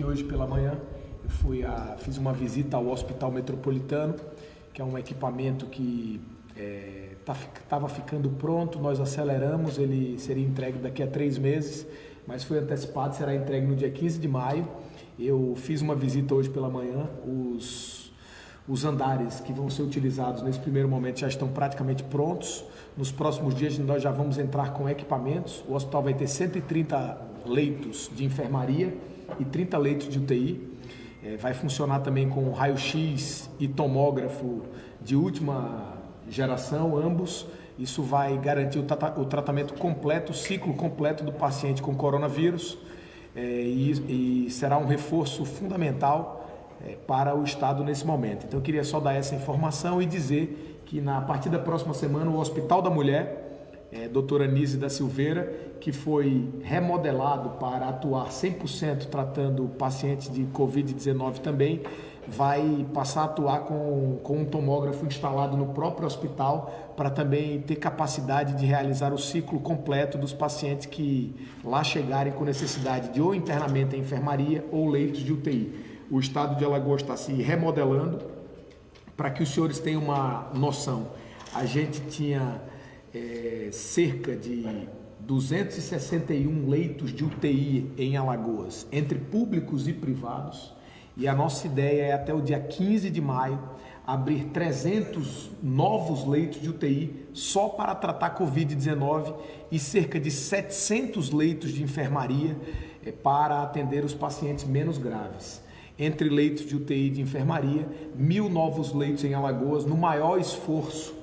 hoje pela manhã, fiz uma visita ao Hospital Metropolitano, que é um equipamento que estava ficando pronto, nós aceleramos, ele seria entregue daqui a 3 meses, mas foi antecipado, será entregue no dia 15 de maio. Eu fiz uma visita hoje pela manhã, os andares que vão ser utilizados nesse primeiro momento já estão praticamente prontos. Nos próximos dias nós já vamos entrar com equipamentos. O hospital vai ter 130 leitos de enfermaria e 30 leitos de UTI. Vai funcionar também com raio-x e tomógrafo de última geração, ambos. Isso vai garantir o tratamento completo, o ciclo completo do paciente com coronavírus e será um reforço fundamental para o Estado nesse momento. Então eu queria só dar essa informação e dizer que a partir da próxima semana o Hospital da Mulher, doutora Nise da Silveira, que foi remodelado para atuar 100% tratando pacientes de Covid-19 também, vai passar a atuar com um tomógrafo instalado no próprio hospital para também ter capacidade de realizar o ciclo completo dos pacientes que lá chegarem com necessidade de ou internamento em enfermaria ou leitos de UTI. O estado de Alagoas está se remodelando. Para que os senhores tenham uma noção, a gente tinha cerca de 261 leitos de UTI em Alagoas, entre públicos e privados, e a nossa ideia é até o dia 15 de maio abrir 300 novos leitos de UTI só para tratar Covid-19 e cerca de 700 leitos de enfermaria para atender os pacientes menos graves. Entre leitos de UTI de enfermaria, 1.000 novos leitos em Alagoas, no maior esforço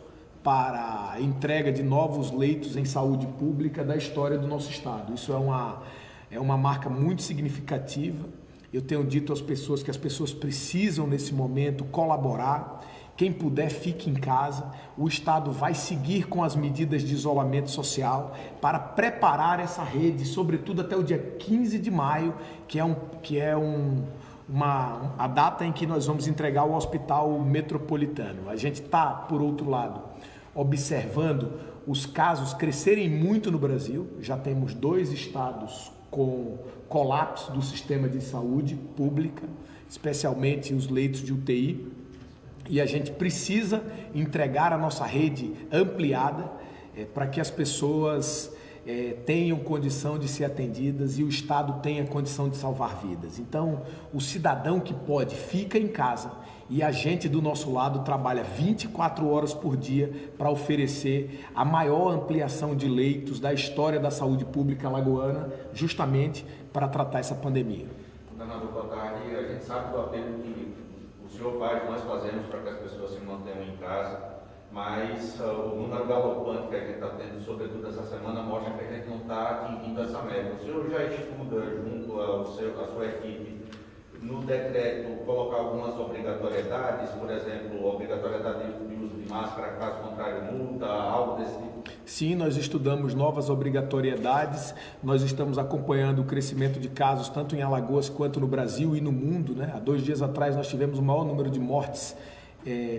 para a entrega de novos leitos em saúde pública da história do nosso estado. Isso é uma marca muito significativa. Eu tenho dito às pessoas que as pessoas precisam, nesse momento, colaborar. Quem puder, fique em casa. O Estado vai seguir com as medidas de isolamento social para preparar essa rede, sobretudo até o dia 15 de maio, a data em que nós vamos entregar o Hospital Metropolitano. A gente está, por outro lado, observando os casos crescerem muito no Brasil. Já temos 2 estados com colapso do sistema de saúde pública, especialmente os leitos de UTI, e a gente precisa entregar a nossa rede ampliada para que as pessoas tenham condição de ser atendidas e o Estado tenha condição de salvar vidas. Então, o cidadão que pode fica em casa e a gente do nosso lado trabalha 24 horas por dia para oferecer a maior ampliação de leitos da história da saúde pública alagoana, justamente para tratar essa pandemia. Governador, boa tarde. A gente sabe do apelo que o senhor faz, nós fazemos para que as pessoas se mantenham em casa, mas o número galopante que a gente está tendo, sobretudo essa semana, mostra que a gente não está atingindo essa meta. O senhor já estuda, junto à sua equipe, no decreto, colocar algumas obrigatoriedades, por exemplo, obrigatoriedade de uso de máscara, caso contrário, multa, algo desse tipo? Sim, nós estudamos novas obrigatoriedades, nós estamos acompanhando o crescimento de casos tanto em Alagoas quanto no Brasil e no mundo, né? Há 2 dias atrás nós tivemos o maior número de mortes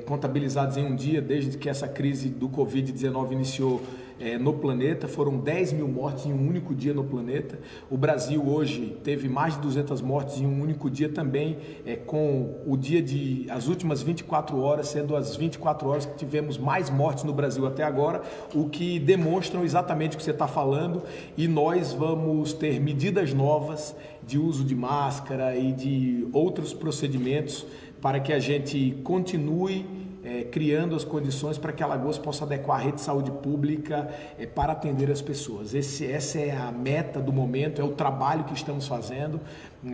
contabilizados em um dia, desde que essa crise do Covid-19 iniciou no planeta. Foram 10.000 mortes em um único dia no planeta. O Brasil hoje teve mais de 200 mortes em um único dia também, com o dia as últimas 24 horas sendo as 24 horas que tivemos mais mortes no Brasil até agora, o que demonstram exatamente o que você está falando, e nós vamos ter medidas novas de uso de máscara e de outros procedimentos para que a gente continue criando as condições para que Alagoas possa adequar a rede de saúde pública para atender as pessoas. Essa é a meta do momento, é o trabalho que estamos fazendo.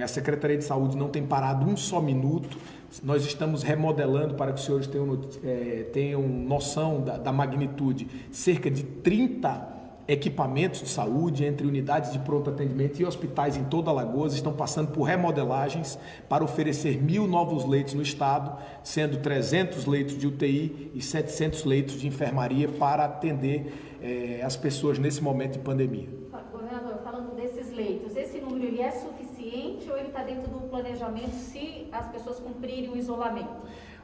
A Secretaria de Saúde não tem parado um só minuto. Nós estamos remodelando, para que os senhores tenham noção da magnitude, cerca de 30 equipamentos de saúde, entre unidades de pronto atendimento e hospitais em toda Alagoas, estão passando por remodelagens para oferecer 1.000 novos leitos no estado, sendo 300 leitos de UTI e 700 leitos de enfermaria para atender as pessoas nesse momento de pandemia. Governador, falando desses leitos, esse número ele é suficiente ou ele está dentro do planejamento se as pessoas cumprirem o isolamento?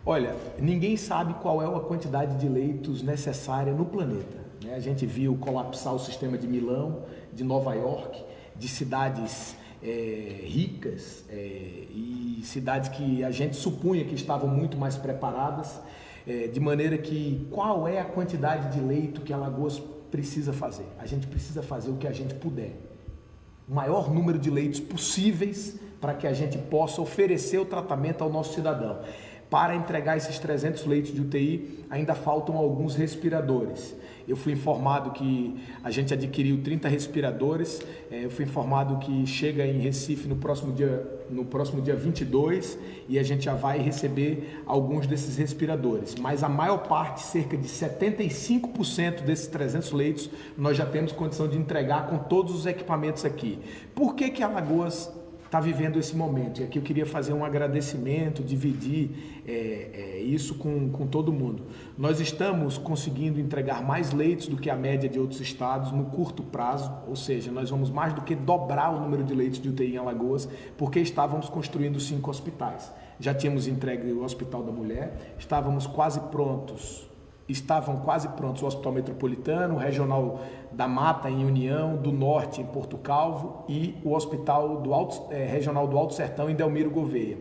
Olha, ninguém sabe qual é a quantidade de leitos necessária no planeta. A gente viu colapsar o sistema de Milão, de Nova York, de cidades ricas e cidades que a gente supunha que estavam muito mais preparadas, de maneira que qual é a quantidade de leito que Alagoas precisa fazer? A gente precisa fazer o que a gente puder. O maior número de leitos possíveis para que a gente possa oferecer o tratamento ao nosso cidadão. Para entregar esses 300 leitos de UTI, ainda faltam alguns respiradores. Eu fui informado que a gente adquiriu 30 respiradores, eu fui informado que chega em Recife no próximo dia 22 e a gente já vai receber alguns desses respiradores. Mas a maior parte, cerca de 75% desses 300 leitos, nós já temos condição de entregar com todos os equipamentos aqui. Por que Alagoas está vivendo esse momento? E aqui eu queria fazer um agradecimento, dividir isso com todo mundo. Nós estamos conseguindo entregar mais leitos do que a média de outros estados no curto prazo, ou seja, nós vamos mais do que dobrar o número de leitos de UTI em Alagoas, porque estávamos construindo 5 hospitais. Já tínhamos entregue o Hospital da Mulher, estavam quase prontos o Hospital Metropolitano, o Regional da Mata em União, do Norte em Porto Calvo e o Hospital Regional do Alto Sertão em Delmiro Gouveia.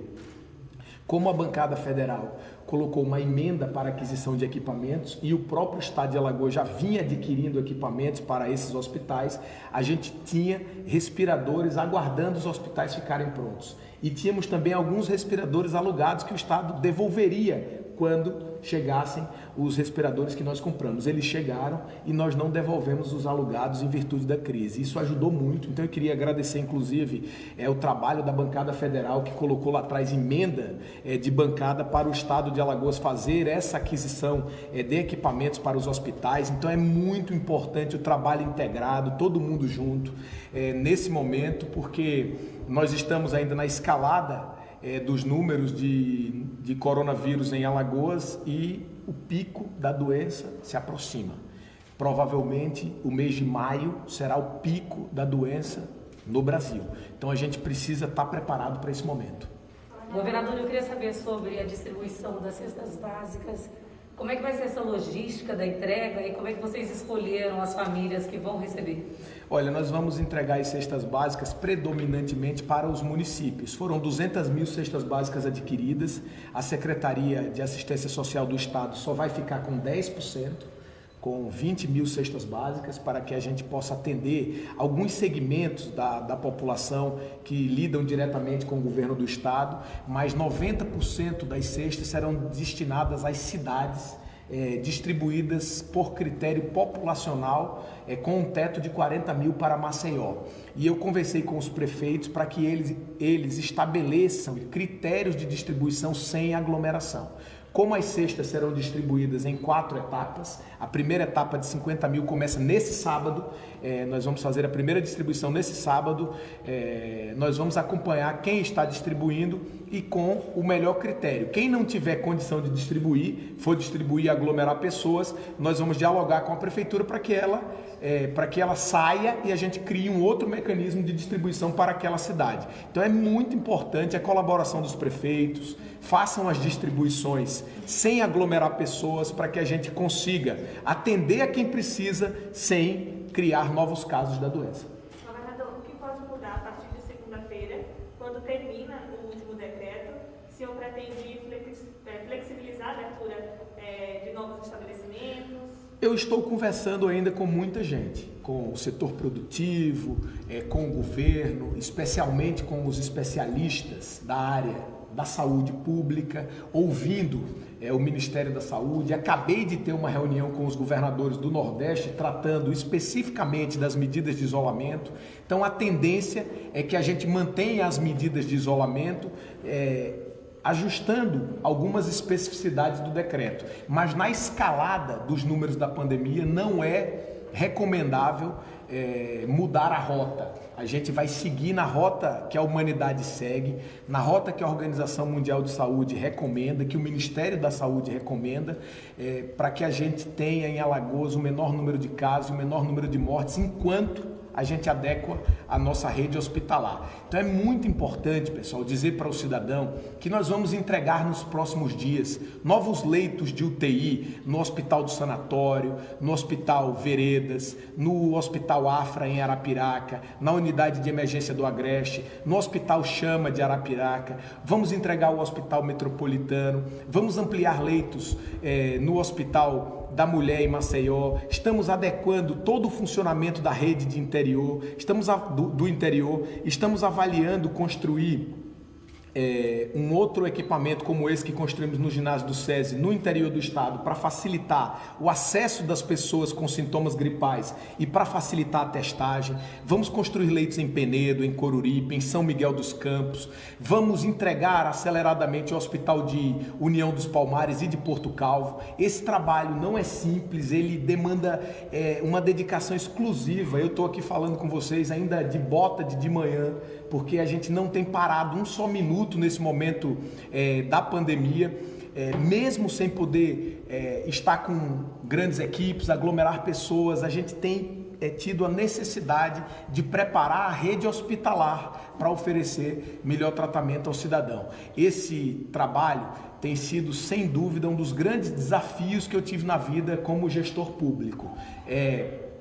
Como a bancada federal colocou uma emenda para aquisição de equipamentos e o próprio Estado de Alagoas já vinha adquirindo equipamentos para esses hospitais, a gente tinha respiradores aguardando os hospitais ficarem prontos. E tínhamos também alguns respiradores alugados que o Estado devolveria quando chegassem os respiradores que nós compramos. Eles chegaram e nós não devolvemos os alugados em virtude da crise. Isso ajudou muito, então eu queria agradecer inclusive o trabalho da bancada federal que colocou lá atrás emenda de bancada para o Estado de Alagoas fazer essa aquisição de equipamentos para os hospitais. Então é muito importante o trabalho integrado, todo mundo junto nesse momento, porque nós estamos ainda na escalada dos números de coronavírus em Alagoas e o pico da doença se aproxima. Provavelmente o mês de maio será o pico da doença no Brasil. Então a gente precisa estar preparado para esse momento. Governador, eu queria saber sobre a distribuição das cestas básicas. Como é que vai ser essa logística da entrega e como é que vocês escolheram as famílias que vão receber? Olha, nós vamos entregar as cestas básicas predominantemente para os municípios. Foram 200 mil cestas básicas adquiridas. A Secretaria de Assistência Social do Estado só vai ficar com 10%, com 20 mil cestas básicas, para que a gente possa atender alguns segmentos da população que lidam diretamente com o governo do Estado, mas 90% das cestas serão destinadas às cidades, distribuídas por critério populacional, com um teto de 40 mil para Maceió. E eu conversei com os prefeitos para que eles estabeleçam critérios de distribuição sem aglomeração. Como as cestas serão distribuídas em 4 etapas, a primeira etapa de 50 mil começa nesse sábado, nós vamos fazer a primeira distribuição nesse sábado, nós vamos acompanhar quem está distribuindo e com o melhor critério. Quem não tiver condição de distribuir, for distribuir e aglomerar pessoas, nós vamos dialogar com a prefeitura para que ela saia e a gente crie um outro mecanismo de distribuição para aquela cidade. Então é muito importante a colaboração dos prefeitos, façam as distribuições sem aglomerar pessoas para que a gente consiga atender a quem precisa sem criar novos casos da doença. Governador, o que pode mudar a partir de segunda-feira, quando termina o último decreto? O senhor pretende flexibilizar a abertura de novos estabelecimentos? Eu estou conversando ainda com muita gente, com o setor produtivo, com o governo, especialmente com os especialistas da área da saúde pública, ouvindo o Ministério da Saúde. Acabei de ter uma reunião com os governadores do Nordeste, tratando especificamente das medidas de isolamento. Então a tendência é que a gente mantenha as medidas de isolamento, ajustando algumas especificidades do decreto, mas na escalada dos números da pandemia não é recomendável mudar a rota. A gente vai seguir na rota que a humanidade segue, na rota que a Organização Mundial de Saúde recomenda, que o Ministério da Saúde recomenda, para que a gente tenha em Alagoas o menor número de casos, o menor número de mortes, enquanto a gente adequa a nossa rede hospitalar. Então é muito importante, pessoal, dizer para o cidadão que nós vamos entregar nos próximos dias novos leitos de UTI no Hospital do Sanatório, no Hospital Veredas, no Hospital Afra em Arapiraca, na Unidade de Emergência do Agreste, no Hospital Chama de Arapiraca, vamos entregar o Hospital Metropolitano, vamos ampliar leitos no Hospital da Mulher em Maceió, estamos adequando todo o funcionamento da rede de interior, do interior, estamos avaliando construir um outro equipamento como esse que construímos no ginásio do SESI no interior do estado para facilitar o acesso das pessoas com sintomas gripais e para facilitar a testagem. Vamos construir leitos em Penedo, em Coruripe, em São Miguel dos Campos. Vamos entregar aceleradamente o Hospital de União dos Palmares e de Porto Calvo. Esse trabalho não é simples, ele demanda uma dedicação exclusiva. Eu estou aqui falando com vocês ainda de bota de manhã, porque a gente não tem parado um só minuto nesse momento da pandemia, mesmo sem poder estar com grandes equipes, aglomerar pessoas, a gente tem tido a necessidade de preparar a rede hospitalar para oferecer melhor tratamento ao cidadão. Esse trabalho tem sido, sem dúvida, um dos grandes desafios que eu tive na vida como gestor público.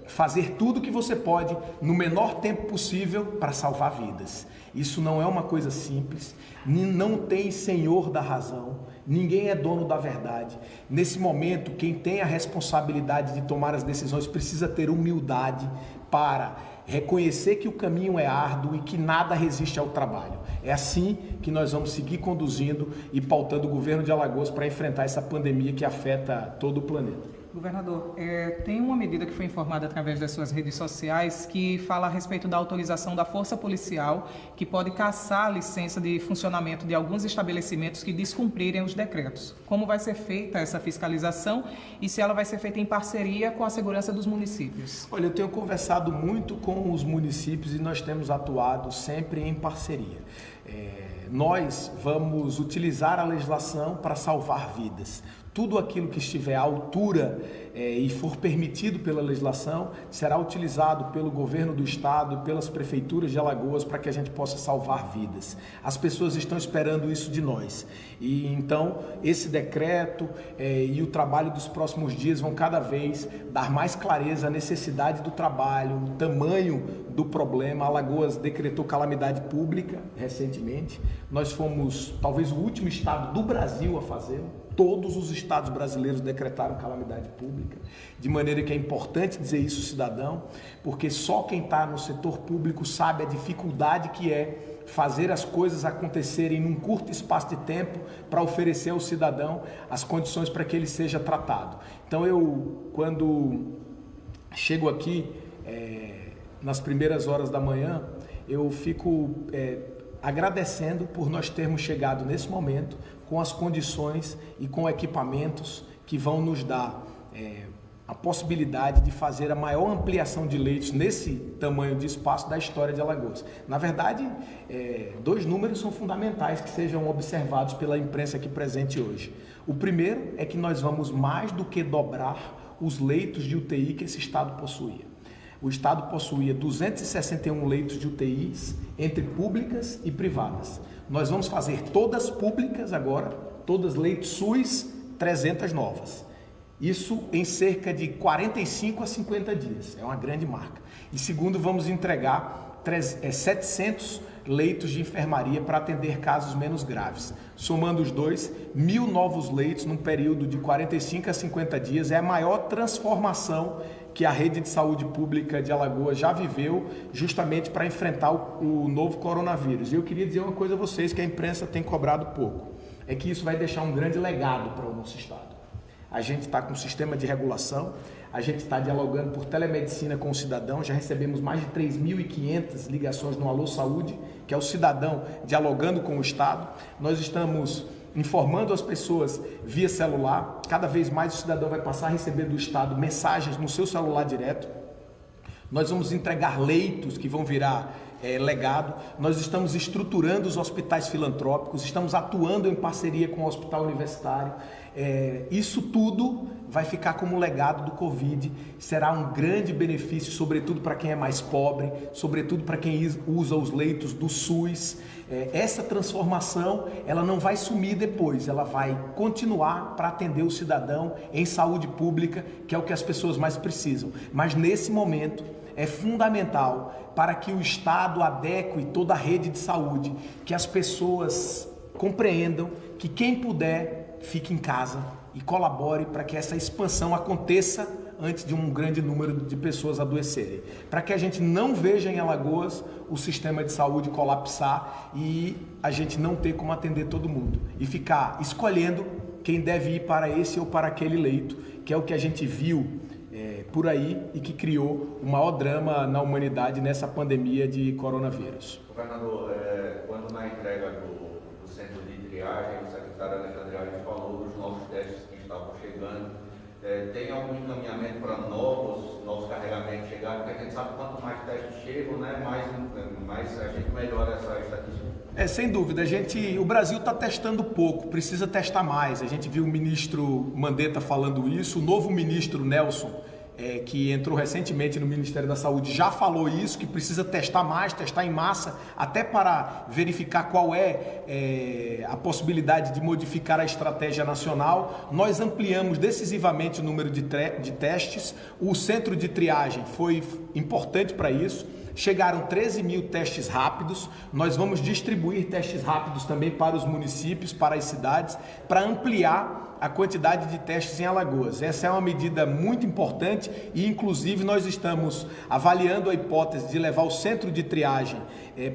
Fazer tudo o que você pode no menor tempo possível para salvar vidas. Isso não é uma coisa simples, não tem senhor da razão, ninguém é dono da verdade. Nesse momento, quem tem a responsabilidade de tomar as decisões precisa ter humildade para reconhecer que o caminho é árduo e que nada resiste ao trabalho. É assim que nós vamos seguir conduzindo e pautando o governo de Alagoas para enfrentar essa pandemia que afeta todo o planeta. Governador, tem uma medida que foi informada através das suas redes sociais que fala a respeito da autorização da Força Policial que pode cassar a licença de funcionamento de alguns estabelecimentos que descumprirem os decretos. Como vai ser feita essa fiscalização e se ela vai ser feita em parceria com a segurança dos municípios? Olha, eu tenho conversado muito com os municípios e nós temos atuado sempre em parceria. Nós vamos utilizar a legislação para salvar vidas. Tudo aquilo que estiver à altura e for permitido pela legislação será utilizado pelo governo do estado e pelas prefeituras de Alagoas para que a gente possa salvar vidas. As pessoas estão esperando isso de nós e então esse decreto e o trabalho dos próximos dias vão cada vez dar mais clareza à necessidade do trabalho, o tamanho do problema. Alagoas decretou calamidade pública recentemente. Nós fomos talvez o último estado do Brasil a fazê-lo. Todos os estados brasileiros decretaram calamidade pública, de maneira que é importante dizer isso, cidadão, porque só quem está no setor público sabe a dificuldade que é fazer as coisas acontecerem num curto espaço de tempo para oferecer ao cidadão as condições para que ele seja tratado. Então eu, quando chego aqui nas primeiras horas da manhã, eu fico agradecendo por nós termos chegado nesse momento com as condições e com equipamentos que vão nos dar a possibilidade de fazer a maior ampliação de leitos nesse tamanho de espaço da história de Alagoas. Na verdade, dois números são fundamentais que sejam observados pela imprensa aqui presente hoje. O primeiro é que nós vamos mais do que dobrar os leitos de UTI que esse estado possuía. O estado possuía 261 leitos de UTIs entre públicas e privadas. Nós vamos fazer todas públicas agora, todas leitos SUS, 300 novas. Isso em cerca de 45 a 50 dias, é uma grande marca. E segundo, vamos entregar 700 leitos de enfermaria para atender casos menos graves. Somando os dois, 1.000 novos leitos num período de 45 a 50 dias é a maior transformação que a rede de saúde pública de Alagoas já viveu justamente para enfrentar o novo coronavírus. E eu queria dizer uma coisa a vocês que a imprensa tem cobrado pouco, é que isso vai deixar um grande legado para o nosso estado. A gente está com um sistema de regulação, a gente está dialogando por telemedicina com o cidadão, já recebemos mais de 3.500 ligações no Alô Saúde, que é o cidadão dialogando com o estado. Nós estamos informando as pessoas via celular, cada vez mais o cidadão vai passar a receber do estado mensagens no seu celular direto. Nós vamos entregar leitos que vão virar legado. Nós estamos estruturando os hospitais filantrópicos, estamos atuando em parceria com o Hospital Universitário. Isso tudo vai ficar como legado do Covid, será um grande benefício, sobretudo para quem é mais pobre, sobretudo para quem usa os leitos do SUS. Essa transformação, ela não vai sumir depois, ela vai continuar para atender o cidadão em saúde pública, que é o que as pessoas mais precisam. Mas nesse momento é fundamental para que o Estado adeque toda a rede de saúde, que as pessoas compreendam que quem puder fique em casa e colabore para que essa expansão aconteça antes de um grande número de pessoas adoecerem. Para que a gente não veja em Alagoas o sistema de saúde colapsar e a gente não ter como atender todo mundo. E ficar escolhendo quem deve ir para esse ou para aquele leito, que é o que a gente viu por aí e que criou o maior drama na humanidade nessa pandemia de coronavírus. Governador, quando na entrega do centro de triagem, o secretário Alexandre Arias falou dos novos testes que estavam chegando. Tem algum encaminhamento para novos carregamentos chegarem? Porque a gente sabe que quanto mais testes chegam, né, mais a gente melhora essa estatística. Sem dúvida, o Brasil está testando pouco, precisa testar mais. A gente viu o ministro Mandetta falando isso, o novo ministro Nelson, que entrou recentemente no Ministério da Saúde, já falou isso, que precisa testar mais, testar em massa, até para verificar qual é a possibilidade de modificar a estratégia nacional. Nós ampliamos decisivamente o número de testes, o centro de triagem foi importante para isso. Chegaram 13 mil testes rápidos, nós vamos distribuir testes rápidos também para os municípios, para as cidades, para ampliar a quantidade de testes em Alagoas. Essa é uma medida muito importante e, inclusive, nós estamos avaliando a hipótese de levar o centro de triagem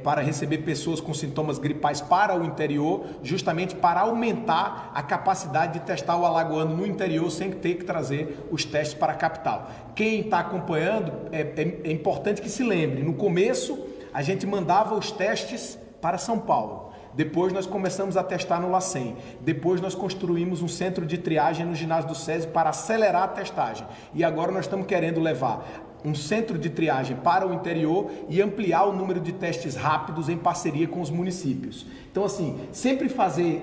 para receber pessoas com sintomas gripais para o interior, justamente para aumentar a capacidade de testar o alagoano no interior sem ter que trazer os testes para a capital. Quem está acompanhando, é importante que se lembre, no começo a gente mandava os testes para São Paulo. Depois nós começamos a testar no LACEN. Depois nós construímos um centro de triagem no ginásio do SESI para acelerar a testagem. E agora nós estamos querendo levar um centro de triagem para o interior e ampliar o número de testes rápidos em parceria com os municípios. Então, assim, sempre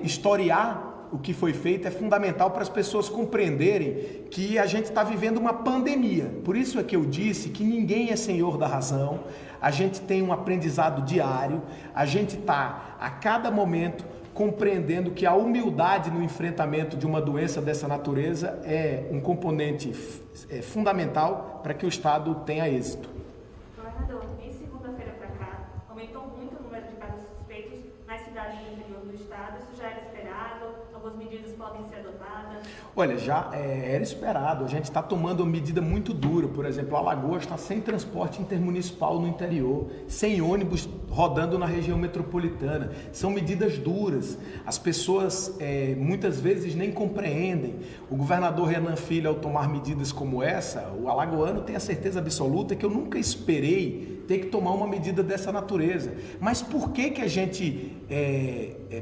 historiar o que foi feito é fundamental para as pessoas compreenderem que a gente está vivendo uma pandemia. Por isso é que eu disse que ninguém é senhor da razão, a gente tem um aprendizado diário, a gente está a cada momento compreendendo que a humildade no enfrentamento de uma doença dessa natureza é um componente fundamental para que o Estado tenha êxito. Governador, em segunda-feira para cá, aumentou muito o número de casos suspeitos nas cidades do interior do Estado. Isso já era esperado? Algumas medidas podem ser adotadas? Olha, já era esperado. A gente está tomando uma medida muito dura. Por exemplo, Alagoas está sem transporte intermunicipal no interior, sem ônibus rodando na região metropolitana. São medidas duras. As pessoas muitas vezes nem compreendem. O governador Renan Filho, ao tomar medidas como essa, o alagoano tem a certeza absoluta que eu nunca esperei ter que tomar uma medida dessa natureza. Mas por que a gente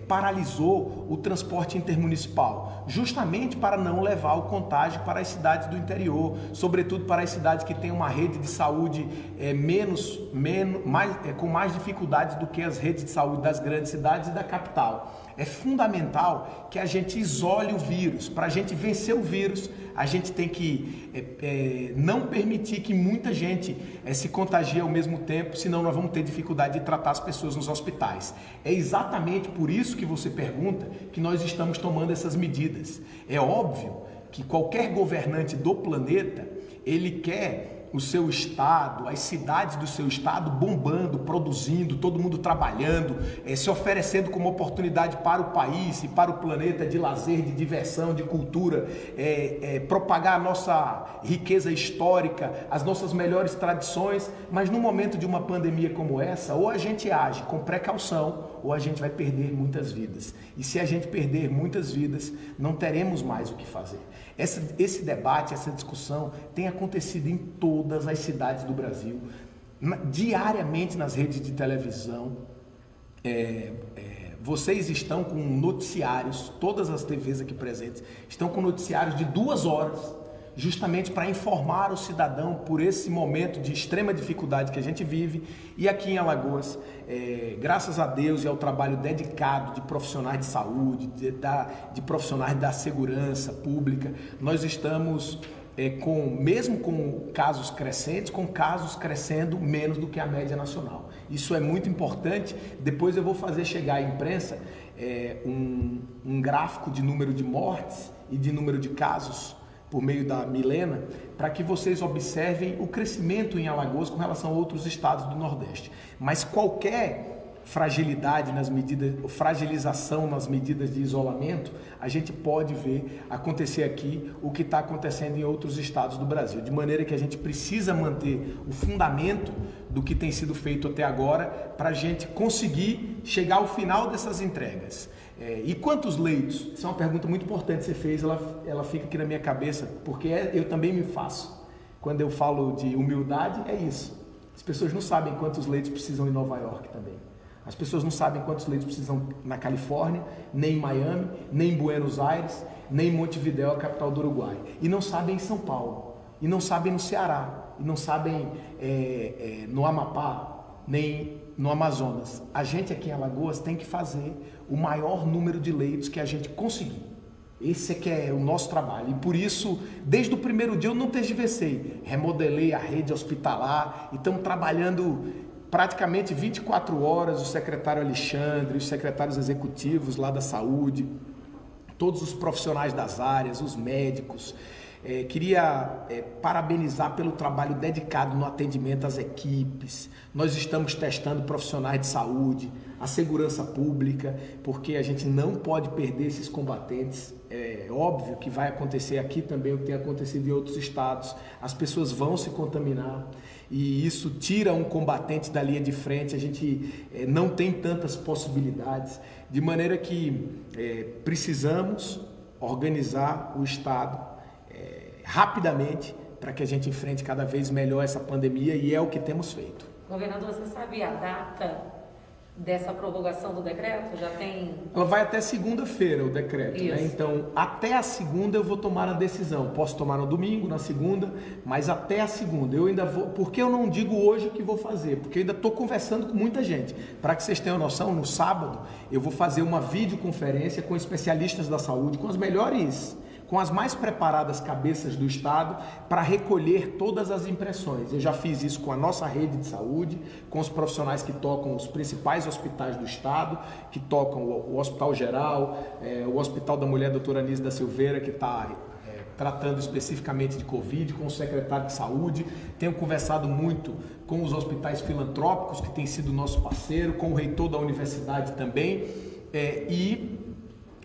paralisou o transporte intermunicipal? Justamente para não levar o contágio para as cidades do interior, sobretudo para as cidades que têm uma rede de saúde com mais dificuldades do que as redes de saúde das grandes cidades e da capital. É fundamental que a gente isole o vírus. Para a gente vencer o vírus, a gente tem que não permitir que muita gente se contagie ao mesmo tempo, senão nós vamos ter dificuldade de tratar as pessoas nos hospitais. É exatamente por isso que você pergunta que nós estamos tomando essas medidas. É óbvio que qualquer governante do planeta, ele quer o seu estado, as cidades do seu estado bombando, produzindo, todo mundo trabalhando, se oferecendo como oportunidade para o país e para o planeta de lazer, de diversão, de cultura, propagar a nossa riqueza histórica, as nossas melhores tradições, mas no momento de uma pandemia como essa, ou a gente age com precaução, ou a gente vai perder muitas vidas. E se a gente perder muitas vidas, não teremos mais o que fazer. Esse debate, essa discussão tem acontecido em todas as cidades do Brasil, diariamente nas redes de televisão. Vocês estão com noticiários, todas as TVs aqui presentes, estão com noticiários de 2 horas, justamente para informar o cidadão por esse momento de extrema dificuldade que a gente vive. E aqui em Alagoas, graças a Deus e ao trabalho dedicado de profissionais de saúde, de profissionais da segurança pública, nós estamos mesmo com casos crescentes, com casos crescendo menos do que a média nacional. Isso é muito importante. Depois eu vou fazer chegar à imprensa um gráfico de número de mortes e de número de casos por meio da Milena, para que vocês observem o crescimento em Alagoas com relação a outros estados do Nordeste. Mas qualquer fragilização nas medidas de isolamento, a gente pode ver acontecer aqui o que está acontecendo em outros estados do Brasil, de maneira que a gente precisa manter o fundamento do que tem sido feito até agora para a gente conseguir chegar ao final dessas entregas. E quantos leitos? Isso é uma pergunta muito importante que você fez, ela fica aqui na minha cabeça, porque eu também me faço. Quando eu falo de humildade, é isso. As pessoas não sabem quantos leitos precisam em Nova York também. As pessoas não sabem quantos leitos precisam na Califórnia, nem em Miami, nem em Buenos Aires, nem em Montevidéu, a capital do Uruguai. E não sabem em São Paulo, e não sabem no Ceará, e não sabem no Amapá, nem no Amazonas. A gente aqui em Alagoas tem que fazer o maior número de leitos que a gente conseguir. Esse é que é o nosso trabalho. E por isso, desde o primeiro dia eu não tergiversei. Remodelei a rede hospitalar e estamos trabalhando praticamente 24 horas, o secretário Alexandre, os secretários executivos lá da saúde, todos os profissionais das áreas, os médicos. Queria parabenizar pelo trabalho dedicado no atendimento às equipes. Nós estamos testando profissionais de saúde, a segurança pública, porque a gente não pode perder esses combatentes. É óbvio que vai acontecer aqui também o que tem acontecido em outros estados. As pessoas vão se contaminar e isso tira um combatente da linha de frente. A gente não tem tantas possibilidades, de maneira que precisamos organizar o estado rapidamente para que a gente enfrente cada vez melhor essa pandemia, e é o que temos feito. Governador, você sabe a data dessa prorrogação do decreto? Já tem... Ela vai até segunda-feira, o decreto, né? Então, até a segunda eu vou tomar a decisão. Posso tomar no domingo, na segunda, mas até a segunda. Eu ainda vou... Porque eu não digo hoje o que vou fazer, porque eu ainda estou conversando com muita gente. Para que vocês tenham noção, no sábado eu vou fazer uma videoconferência com especialistas da saúde, com as mais preparadas cabeças do estado, para recolher todas as impressões. Eu já fiz isso com a nossa rede de saúde, com os profissionais que tocam os principais hospitais do estado, que tocam o Hospital Geral, o Hospital da Mulher, doutora Anísia da Silveira, que está tratando especificamente de Covid, com o secretário de saúde. Tenho conversado muito com os hospitais filantrópicos, que tem sido nosso parceiro, com o reitor da universidade também, e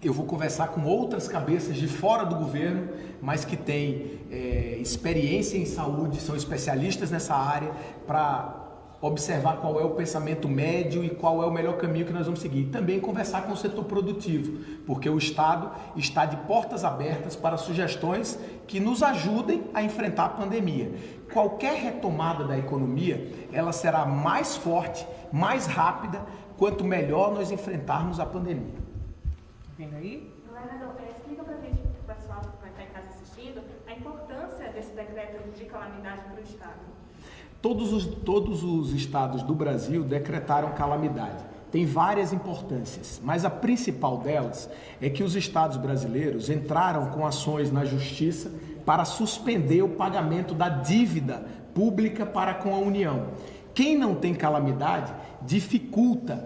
eu vou conversar com outras cabeças de fora do governo, mas que têm experiência em saúde, são especialistas nessa área, para observar qual é o pensamento médio e qual é o melhor caminho que nós vamos seguir. Também conversar com o setor produtivo, porque o Estado está de portas abertas para sugestões que nos ajudem a enfrentar a pandemia. Qualquer retomada da economia, ela será mais forte, mais rápida, quanto melhor nós enfrentarmos a pandemia. Vendo aí? Governador, explica para a gente, para o pessoal que vai estar em casa assistindo, a importância desse decreto de calamidade para o Estado. Todos os estados do Brasil decretaram calamidade. Tem várias importâncias, mas a principal delas é que os estados brasileiros entraram com ações na justiça para suspender o pagamento da dívida pública para com a União. Quem não tem calamidade dificulta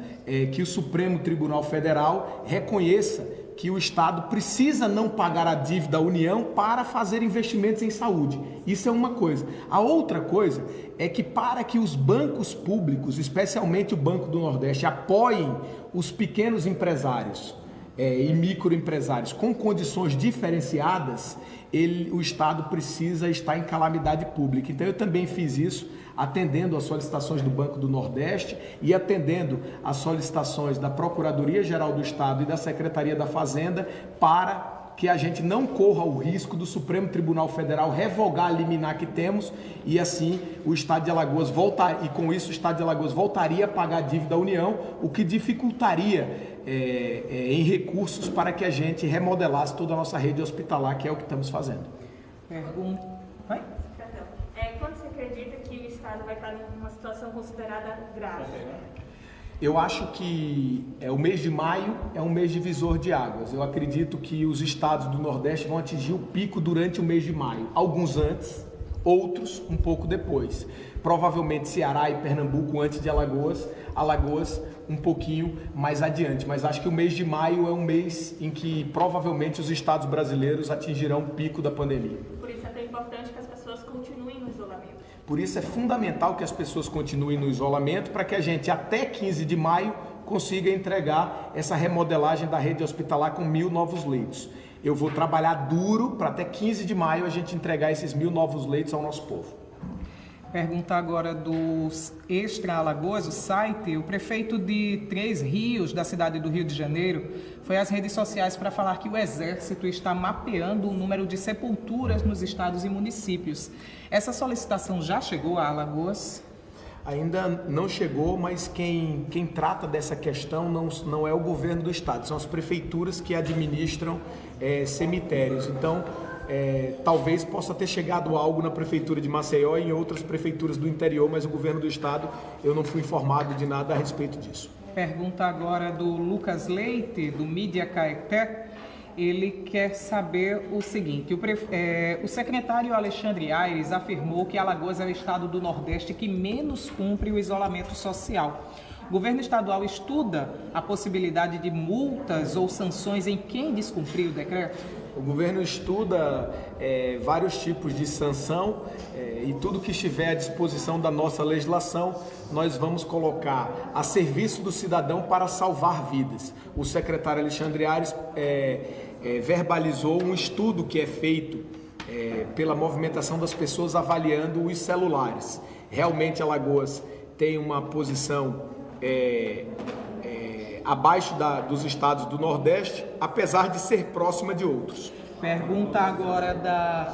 que o Supremo Tribunal Federal reconheça que o Estado precisa não pagar a dívida à União para fazer investimentos em saúde. Isso é uma coisa. A outra coisa é que, para que os bancos públicos, especialmente o Banco do Nordeste, apoiem os pequenos empresários e microempresários com condições diferenciadas, o Estado precisa estar em calamidade pública. Então eu também fiz isso, atendendo às solicitações do Banco do Nordeste e atendendo às solicitações da Procuradoria-Geral do Estado e da Secretaria da Fazenda, para que a gente não corra o risco do Supremo Tribunal Federal revogar a liminar que temos, e assim o Estado de Alagoas voltaria a pagar a dívida à União, o que dificultaria em recursos para que a gente remodelasse toda a nossa rede hospitalar, que é o que estamos fazendo. Pergunta. Vai? Perdão. Quando você acredita que o Estado vai estar numa situação considerada grave? Eu acho que o mês de maio é um mês divisor de águas. Eu acredito que os estados do Nordeste vão atingir o pico durante o mês de maio. Alguns antes, outros um pouco depois. Provavelmente Ceará e Pernambuco antes de Alagoas, Alagoas um pouquinho mais adiante. Mas acho que o mês de maio é um mês em que provavelmente os estados brasileiros atingirão o pico da pandemia. Por isso é tão importante que as pessoas continuem no isolamento. Por isso é fundamental que as pessoas continuem no isolamento para que a gente até 15 de maio consiga entregar essa remodelagem da rede hospitalar com 1.000 novos leitos. Eu vou trabalhar duro para até 15 de maio a gente entregar esses 1.000 novos leitos ao nosso povo. Pergunta agora dos Extra Alagoas, o site. O prefeito de Três Rios, da cidade do Rio de Janeiro, foi às redes sociais para falar que o Exército está mapeando o número de sepulturas nos estados e municípios. Essa solicitação já chegou a Alagoas? Ainda não chegou, mas quem trata dessa questão não é o governo do estado, são as prefeituras que administram cemitérios. Então, talvez possa ter chegado algo na prefeitura de Maceió e em outras prefeituras do interior, mas o governo do estado, eu não fui informado de nada a respeito disso. Pergunta agora do Lucas Leite, do Mídia Caeté. Ele quer saber o seguinte: o secretário Alexandre Aires afirmou que Alagoas é o estado do Nordeste que menos cumpre o isolamento social. O governo estadual estuda a possibilidade de multas ou sanções em quem descumprir o decreto? O governo estuda vários tipos de sanção e tudo que estiver à disposição da nossa legislação, nós vamos colocar a serviço do cidadão para salvar vidas. O secretário Alexandre Aires verbalizou um estudo que é feito pela movimentação das pessoas avaliando os celulares. Realmente Alagoas tem uma posição abaixo dos estados do Nordeste, apesar de ser próxima de outros. Pergunta agora da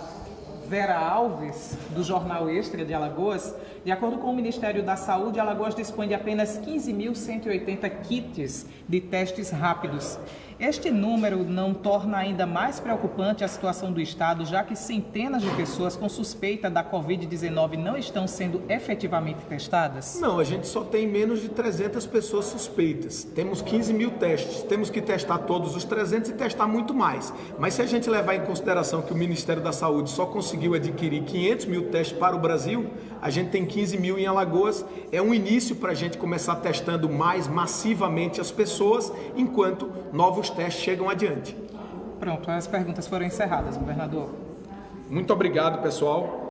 Vera Alves, do Jornal Extra de Alagoas. De acordo com o Ministério da Saúde, Alagoas dispõe de apenas 15.180 kits de testes rápidos. Este número não torna ainda mais preocupante a situação do estado, já que centenas de pessoas com suspeita da Covid-19 não estão sendo efetivamente testadas? Não, a gente só tem menos de 300 pessoas suspeitas. Temos 15.000 testes. Temos que testar todos os 300 e testar muito mais. Mas se a gente levar em consideração que o Ministério da Saúde só conseguiu adquirir 500.000 testes para o Brasil, a gente tem 15.000 em Alagoas. É um início para a gente começar testando mais massivamente as pessoas, enquanto novos testes chegam adiante. Pronto, as perguntas foram encerradas, governador. Muito obrigado, pessoal.